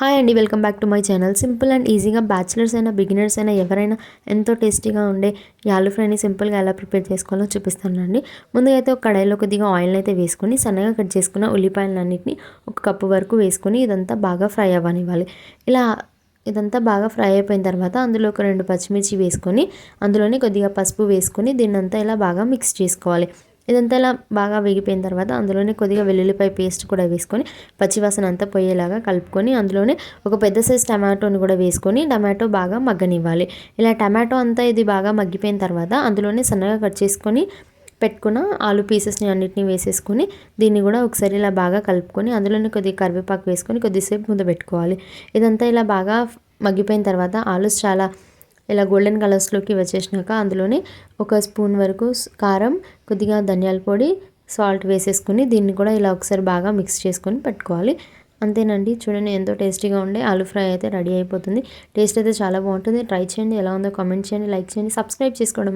Hi అండి, welcome back to my channel. Simple and ఈజీగా bachelors అయినా బిగినర్స్ అయినా ఎవరైనా ఎంతో టేస్టీగా ఉండే ఈ ఆలూ ఫ్రైని సింపుల్గా ఎలా ప్రిపేర్ చేసుకోవాలో చూపిస్తానండి. ముందుగా అయితే ఒక కడాయిలో కొద్దిగా ఆయిల్ అయితే వేసుకొని సన్నగా కట్ చేసుకున్న ఉల్లిపాయలన్నింటినీ ఒక కప్పు వరకు వేసుకొని ఇదంతా బాగా ఫ్రై అవ్వనివ్వాలి. ఇలా ఇదంతా బాగా ఫ్రై అయిపోయిన తర్వాత అందులో ఒక 2 పచ్చిమిర్చి వేసుకొని అందులోనే కొద్దిగా పసుపు వేసుకొని దీన్నంతా ఇలా బాగా మిక్స్ చేసుకోవాలి. ఇదంతా ఇలా బాగా వేగిపోయిన తర్వాత అందులోనే కొద్దిగా వెల్లుల్లిపాయ పేస్ట్ కూడా వేసుకొని పచ్చివాసన అంతా పోయేలాగా కలుపుకొని అందులోనే ఒక పెద్ద సైజ్ టమాటోని కూడా వేసుకొని టమాటో బాగా మగ్గనివ్వాలి. ఇలా టమాటో అంతా ఇది బాగా మగ్గిపోయిన తర్వాత అందులోనే సన్నగా కట్ చేసుకొని పెట్టుకున్న ఆలు పీసెస్ని అన్నిటిని వేసేసుకొని దీన్ని కూడా ఒకసారి ఇలా బాగా కలుపుకొని అందులోనే కొద్దిగా కరివేపాకు వేసుకొని కొద్దిసేపు ముందు పెట్టుకోవాలి. ఇదంతా ఇలా బాగా మగ్గిపోయిన తర్వాత ఆలూస్ చాలా ఇలా గోల్డెన్ కలర్స్లోకి వచ్చేసినాక అందులోనే ఒక స్పూన్ వరకు కారం, కొద్దిగా ధనియాల పొడి, సాల్ట్ వేసేసుకొని దీన్ని కూడా ఇలా ఒకసారి బాగా మిక్స్ చేసుకొని పెట్టుకోవాలి. అంతేనండి, చూడండి ఎంతో టేస్టీగా ఉండే ఆలూ ఫ్రై అయితే రెడీ అయిపోతుంది. టేస్ట్ అయితే చాలా బాగుంటుంది. ట్రై చేయండి, ఎలా ఉందో కామెంట్ చేయండి, లైక్ చేయండి, సబ్స్క్రైబ్ చేసుకోవడం